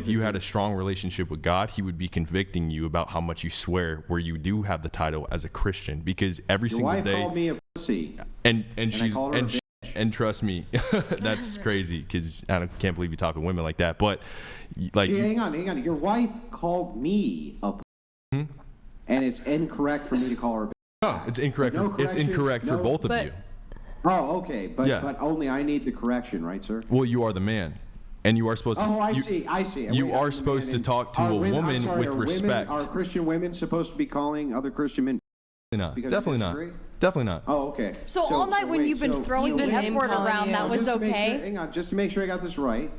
you had a strong relationship with God, he would be convicting you about how much you swear where you do have the title as a Christian, because every single day. Your wife called me a pussy. And she's I called her a bitch. And trust me, that's crazy, because I can't believe you talk to women like that. But like, hang on. Your wife called me a pussy, and it's incorrect for me to call her a bitch. No, it's incorrect. It's incorrect for both of you. Oh, okay. But only I need the correction, right, sir? Well, you are the man. And you are supposed to. Oh, I see. You are supposed to talk to a woman with respect. Are Christian women supposed to be calling other Christian men? Definitely not. Definitely not. Oh, okay. So all night when you've been throwing the F word around, that was okay? Hang on, just to make sure I got this right.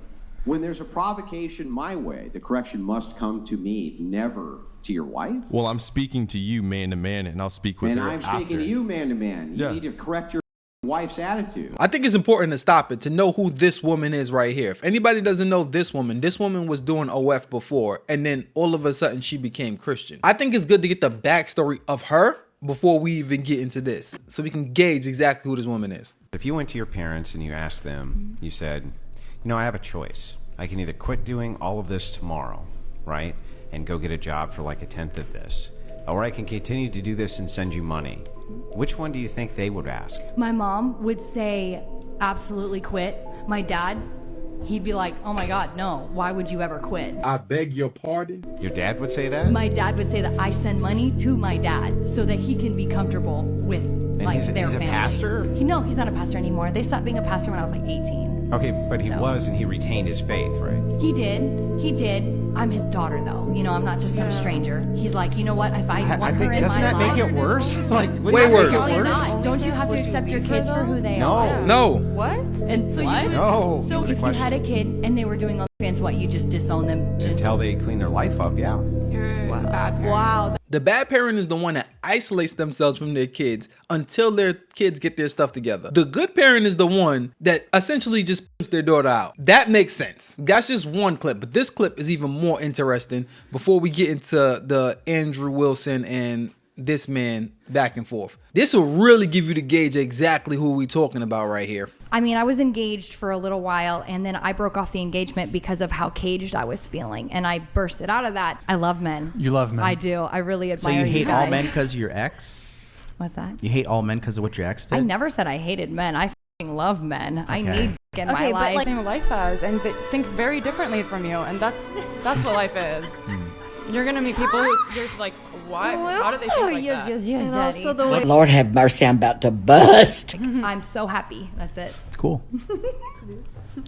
When there's a provocation my way, the correction must come to me, never to your wife? Well, I'm speaking to you man to man, and I'll speak with her after. And I'm speaking to you man to man. You need to correct your wife's attitude. I think it's important to stop it, to know who this woman is right here. If anybody doesn't know this woman was doing OF before, and then all of a sudden she became Christian. I think it's good to get the backstory of her before we even get into this, so we can gauge exactly who this woman is. If you went to your parents and you asked them, you said, I have a choice. I can either quit doing all of this tomorrow, right, and go get a job for like a tenth of this, or I can continue to do this and send you money. Which one do you think they would ask? My mom would say, absolutely quit. My dad, he'd be like, oh my God, no, why would you ever quit? I beg your pardon? Your dad would say that? My dad would say that I send money to my dad so that he can be comfortable with their family. He's a pastor? No, he's not a pastor anymore. They stopped being a pastor when I was like 18. Okay, but he was, and he retained his faith, right? He did. I'm his daughter, though. I'm not just some stranger. He's like, you know what? If I want her in my life... Doesn't that make it worse? Way worse. Probably not. Don't you have to accept your kids for who they are? No. What? And so what? No. So if you had a kid and they were doing OnlyFans, what, you just disown them? Until they clean their life up, yeah. You're a bad parent. Wow. The bad parent is the one that isolates themselves from their kids until their kids get their stuff together. The good parent is the one that essentially just puts their daughter out. That makes sense. That's just one clip, but this clip is even more interesting before we get into the Andrew Wilson and this man back and forth. This will really give you the gauge exactly who we're talking about right here. I mean, I was engaged for a little while, and then I broke off the engagement because of how caged I was feeling, and I bursted out of that. I love men. You love men. I do. I really admire you So you hate guys. all men because of your ex? What's that? You hate all men because of what your ex did? I never said I hated men. I f***ing love men. I need in my Okay, life. but same life as, and think very differently from you, and that's what life is. You're gonna meet people who you're like, why? How do they think like that? Yes, And Daddy. also the way Lord have mercy, I'm about to bust. I'm so happy. That's it. Cool.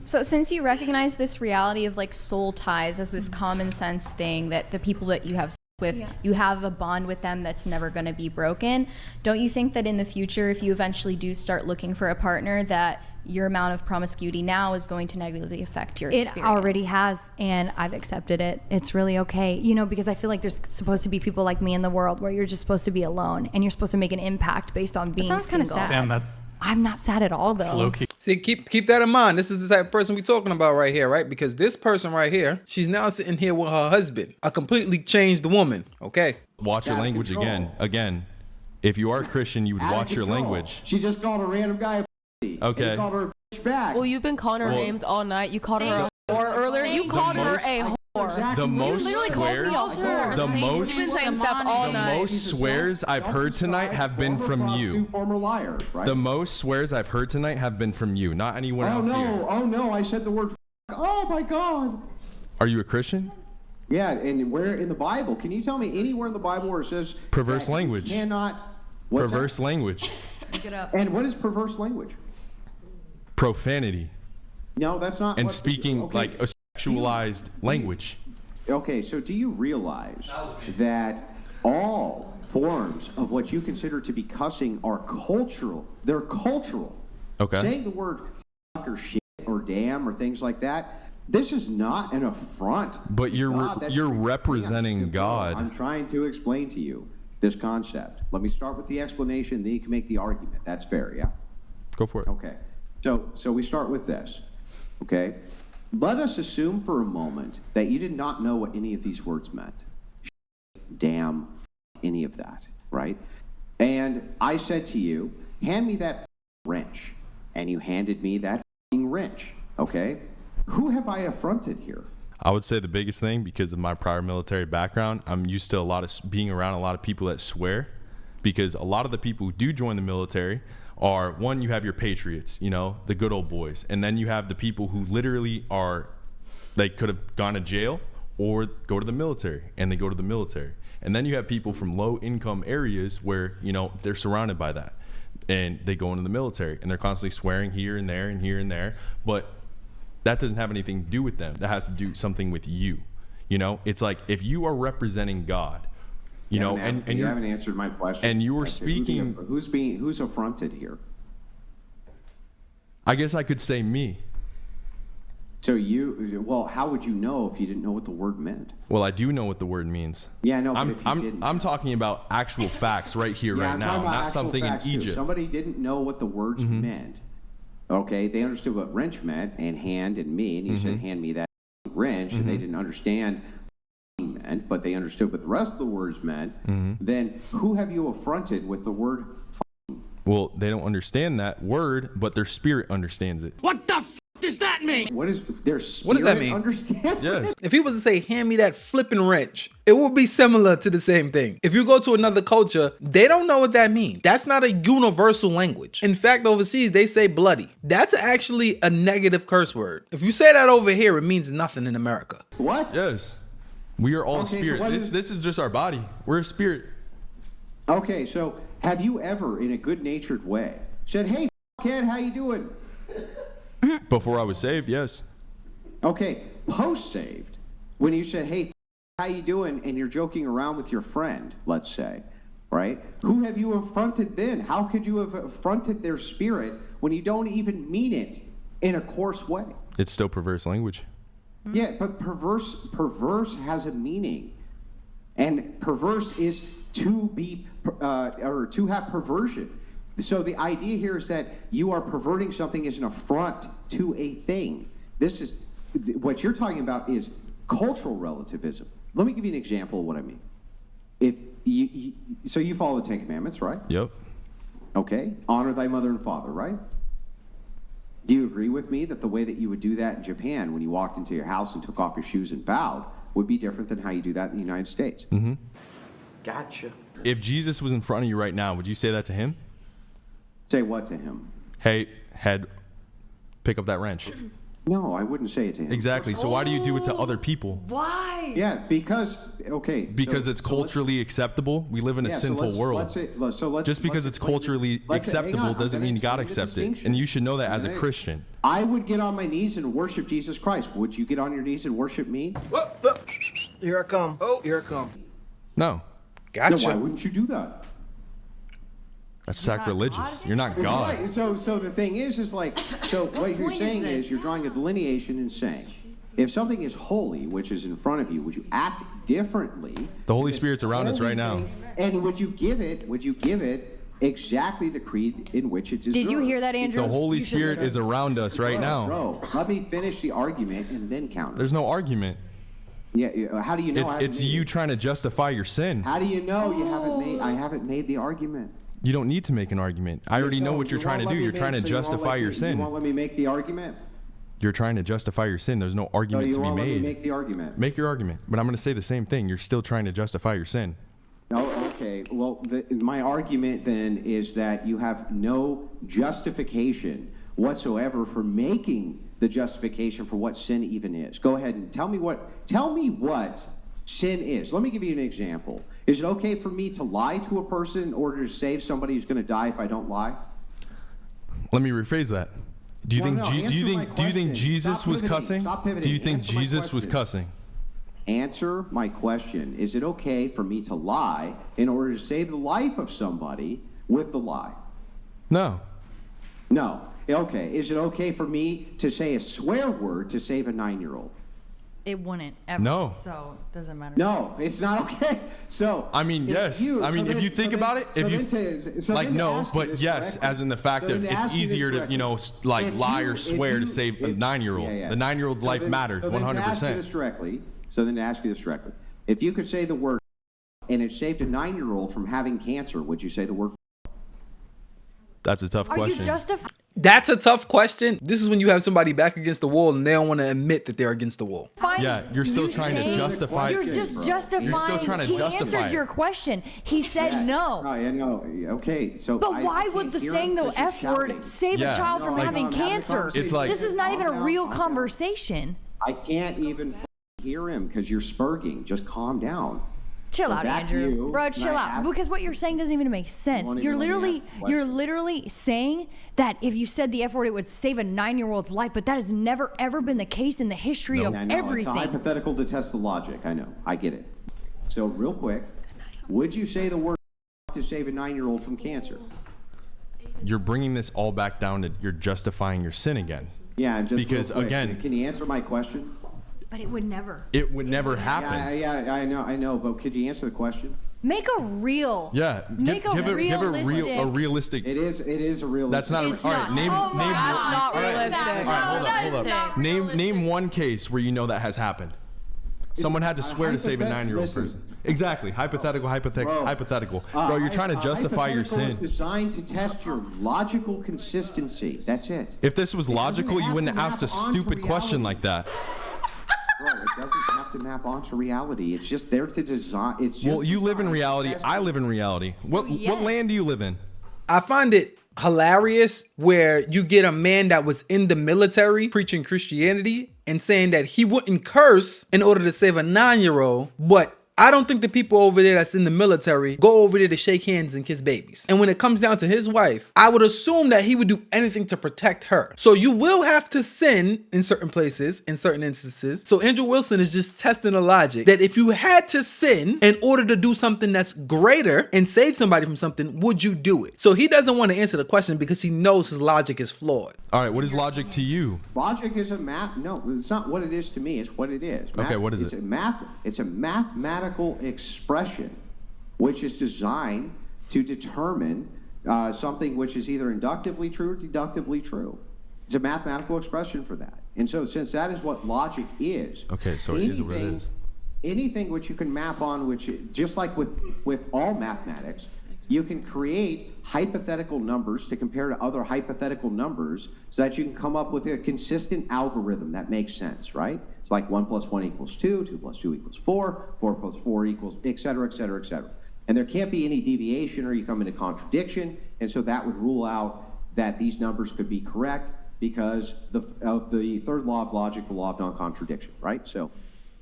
So since you recognize this reality of like soul ties as this common sense thing that the people that you have with, you have a bond with them that's never going to be broken, don't you think that in the future, if you eventually do start looking for a partner, that your amount of promiscuity now is going to negatively affect your experience? It already has, and I've accepted it. It's really okay, because I feel like there's supposed to be people like me in the world where you're just supposed to be alone and you're supposed to make an impact based on being sounds kind of single. sad. Damn, that I'm not sad at all, though. low key. See, keep that in mind. This is the type of person we're talking about right here, right? Because this person right here, she's now sitting here with her husband, a completely changed woman, okay? Watch your language again. If you are a Christian, you would watch your language. She just called a random guy a pussy. Okay. And he called her a bitch back. Well, you've been calling her names all night. You called her a whore earlier. You called her a whore. The most swears I've heard tonight have been from you. Former liar, right? The most swears I've heard tonight have been from you, not anyone else here. Oh no, I said the word oh my God. Are you a Christian? Yeah, and where in the Bible? Can you tell me anywhere in the Bible where it says Perverse language. You cannot Perverse language. Look it up. And what is perverse language? Profanity. No, that's not. And speaking like a sexualized language. Okay, so do you realize that all forms of what you consider to be cussing are cultural? They're cultural. Okay. Saying the word fuck or shit or damn or things like that, this is not an affront. But you're representing God. I'm trying to explain to you this concept. Let me start with the explanation, then you can make the argument. That's fair, yeah? Go for it. Okay. So we start with this, okay? Let us assume for a moment that you did not know what any of these words meant. Damn, any of that, right? And I said to you, hand me that wrench. And you handed me that wrench, okay? Who have I affronted here? I would say the biggest thing, because of my prior military background, I'm used to being around a lot of people that swear, because a lot of the people who do join the military are, one, you have your patriots, you know, the good old boys. And then you have the people who literally they could have gone to jail or go to the military, and they go to the military. And then you have people from low income areas where, you know, they're surrounded by that, and they go into the military and they're constantly swearing here and there and here and there. But that doesn't have anything to do with them. That has to do something with you. You know, it's like, if you are representing God, you haven't answered my question. And you were speaking. Who's affronted here? I guess I could say me. So how would you know if you didn't know what the word meant? Well, I do know what the word means. Yeah, I know. I'm talking about actual facts right here, right now, not something in Egypt. If somebody didn't know what the words meant. Okay, they understood what wrench meant, and hand and me, and you said, hand me that wrench, and they didn't understand what it meant, but they understood what the rest of the words meant. Then who have you affronted with the word? Well, they don't understand that word, but their spirit understands it. What the f does that mean? What is their spirit? What does that mean? Understands Yes. it? If he was to say, hand me that flipping wrench, it would be similar to the same thing. If you go to another culture, they don't know what that means. That's not a universal language. In fact, overseas, they say bloody. That's actually a negative curse word. If you say that over here, it means nothing in America. What? Yes. We are all Okay, so spirit. what This is just our body. We're a spirit. Okay, so have you ever, in a good-natured way, said, "Hey, kid, how you doing?" Before I was saved, yes. Okay, post-saved, when you said, "Hey, how you doing?" and you're joking around with your friend, let's say, right? Who have you affronted then? How could you have affronted their spirit when you don't even mean it in a coarse way? It's still perverse language. Yeah, but perverse has a meaning, and perverse is to be or to have perversion. So the idea here is that you are perverting something as an affront to a thing. This is what you're talking about is cultural relativism. Let me give you an example of what I mean. If so you follow the Ten Commandments, right? Yep. Okay. Honor thy mother and father, right? Do you agree with me that the way that you would do that in Japan when you walked into your house and took off your shoes and bowed would be different than how you do that in the United States? Mm-hmm. Gotcha. If Jesus was in front of you right now, would you say that to him? Say what to him? Hey, head, pick up that wrench. No, I wouldn't say it to him. Exactly. So why do you do it to other people? Why? Yeah, because, okay. Because it's culturally acceptable. We live in a sinful world. Just because it's culturally acceptable doesn't mean God accepts it. And you should know that as a Christian. I would get on my knees and worship Jesus Christ. Would you get on your knees and worship me? Here I come. Oh, here I come. No. Gotcha. Then why wouldn't you do that? That's sacrilegious. You're not God. Right. So the thing is like, so what you're saying is you're drawing a delineation and saying, if something is holy, which is in front of you, would you act differently? The Holy Spirit's around us right now. And would you give it exactly the creed in which it deserves? Did you hear that, Andrew? The Holy Spirit is around us right now. Bro, let me finish the argument and then counter. There's no argument. Yeah, how do you know? It's you trying to justify your sin. How do you know I haven't made the argument? You don't need to make an argument. I already know what you're trying to do. You're trying to justify your sin. You won't let me make the argument? You're trying to justify your sin. There's no argument to be You won't let me made. make the argument. Make your argument. But I'm going to say the same thing. You're still trying to justify your sin. No, okay. Well, my argument then is that you have no justification whatsoever for making the justification for what sin even is. Go ahead and tell me what sin is. Let me give you an example. Is it okay for me to lie to a person in order to save somebody who's going to die if I don't lie? Let me rephrase that. Do you think Jesus was cussing? Do you think Jesus was cussing? Answer my question. Is it okay for me to lie in order to save the life of somebody with the lie? No. No. Okay. Is it okay for me to say a swear word to save a 9-year-old? It wouldn't ever. No. So it doesn't matter. No, it's not okay. So I mean, yes. If you think about it, but yes, as in the fact of it's easier to, lie or swear to save a 9-year-old. The 9-year-old's life matters 100%. So then to ask you this directly, if you could say the word and it saved a 9-year-old from having cancer, would you say the word? That's a tough question. Are you justifying? That's a tough question. This is when you have somebody back against the wall and they don't want to admit that they're against the wall. Fine. Yeah, you're still trying to saying- justify. You're just justifying. You're still trying to he justify answered it. your question. He said no. Oh, yeah, no. Okay, so. But I why can't would the hear saying him the 'cause you're F word shouting. save Yeah. a child from No, having I'm having a cancer? conversation. It's like- This is not even a Calm real down. conversation. I can't even hear him because you're spurging. Just calm down. Chill So out, back to Andrew. you. Bro, Can chill I out. ask- Because what you're saying doesn't even make sense. won't You're even let me literally, ask the question. you're literally saying that if you said the F word, it would save a 9-year-old's life. But that has never ever been the case in the history of I know, everything. It's a hypothetical to test the logic. I know. I get it. So real quick, would you say the word to save a 9-year-old from cancer? You're bringing this all back down to you're justifying your sin again. Yeah, and just Because, real quick, again- can you answer my question? But it would never. It would never happen. Yeah, I know, but could you answer the question? Make a real. Yeah, Make give a a realistic. It is a real. That's not. It's all not. right, name Oh my name. God. all Not right, realistic. All right, hold up. Name one case where you know that has happened. Someone had to swear to save a 9-year-old listen. person. Exactly. Hypothetical. Bro, Hypothetical. Bro, you're trying to justify your hypothetical sin. is designed to test your logical consistency. That's it. If this was It doesn't logical, you have wouldn't to have asked a map onto stupid question reality. like that. Bro, it doesn't have to map onto reality. It's just there to design. It's just Well, you live in designed to reality. test I live in reality. What yes. land do you live in? I find it hilarious where you get a man that was in the military preaching Christianity and saying that he wouldn't curse in order to save a 9-year-old, but I don't think the people over there that's in the military go over there to shake hands and kiss babies. And when it comes down to his wife, I would assume that he would do anything to protect her. So you will have to sin in certain places, in certain instances. So Andrew Wilson is just testing the logic that if you had to sin in order to do something that's greater and save somebody from something, would you do it? So he doesn't want to answer the question because he knows his logic is flawed. All right, what is logic to you? Logic is a math. No, it's not what it is to me. It's what it is. Okay, what is it's it? It's a mathematical expression, which is designed to determine something which is either inductively true or deductively true. It's a mathematical expression for that. And so, since that is what logic is, Okay, so it is what it is. Anything which you can map on, which just like with all mathematics, you can create hypothetical numbers to compare to other hypothetical numbers so that you can come up with a consistent algorithm that makes sense, right? It's like 1 + 1 = 2, 2 + 2 = 4, 4 + 4 equals, et cetera, et cetera, et cetera. And there can't be any deviation or you come into contradiction, and so that would rule out that these numbers could be correct because of the third law of logic, the law of non-contradiction, right? So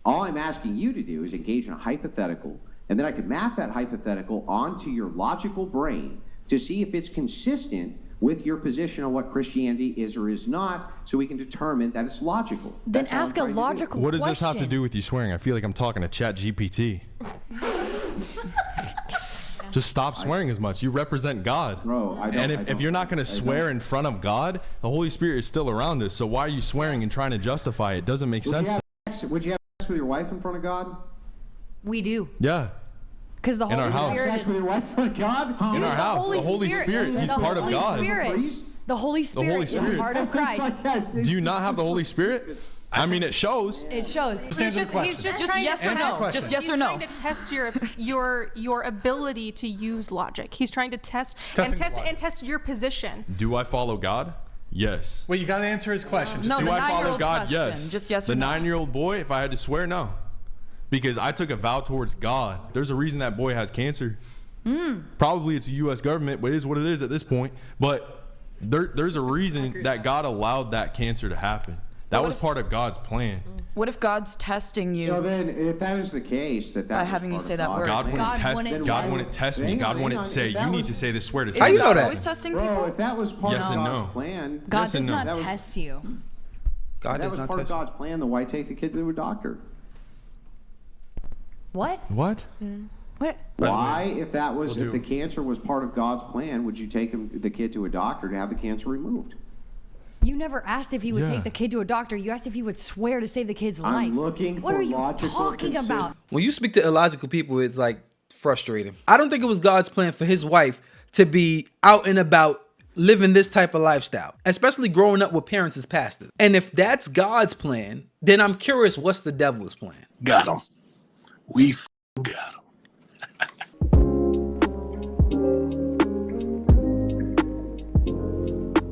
all I'm asking you to do is engage in a hypothetical, and then I can map that hypothetical onto your logical brain to see if it's consistent with your position on what Christianity is or is not, so we can determine that it's logical. Then That's all I'm ask a trying to do. logical What question. does this have to do with you swearing? I feel like I'm talking to Chat GPT. Just stop swearing as much. You represent God. Bro, I don't- and I if don't- you're not going to I swear don't. in front of God, the Holy Spirit is still around us. So why are you swearing and trying to justify it? Doesn't make sense. Would you have sex with your wife in front of God? We do. Yeah. Because the In our Holy house. Spirit Sex is with your wife in front of God? In our house, the Holy Spirit, He's the part of Holy God. Spirit. Priest? The Holy Spirit, Holy is Spirit. part of Christ. Do you not have the Holy Spirit? I mean, it shows. It shows. He's just trying yes to or test- no. Just yes or no. He's trying to test your ability to use logic. He's trying to test your position. Do I follow God? Yes. Well, you got to answer his question. Just No, Do the I follow 9-year-old God? question. Yes. Just yes the or no. 9-year-old boy, if I had to swear, no. Because I took a vow towards God. There's a reason that boy has cancer. Probably it's the U.S. government, but it is what it is at this point. But there's a reason that God allowed that cancer to happen. That was part of God's plan. What if God's testing you? So then, if that is the case, that By was having you part say of that God's word. God plan, wouldn't God test. wouldn't- God wouldn't test me. Hang on, God hang wouldn't on. say If that you need was- to say this swear to How save you God." know God that? always testing Bro, people? if that was part Yes of and God's no. plan, God Yes does and no. not That was- test you. God that does was not part of touch. God's plan, then why take the kid to a doctor? What? What? What? Why, if that was, We'll if do- the cancer was part of God's plan, would you take the kid to a doctor to have the cancer removed? You never asked if he would Yeah. take the kid to a doctor. You asked if he would swear to save the kid's life. I'm looking What for are you logical talking about? When you speak to illogical people, it's like frustrating. I don't think it was God's plan for his wife to be out and about living this type of lifestyle, especially growing up with parents as pastors. And if that's God's plan, then I'm curious what's the devil's plan? Got him. We got him.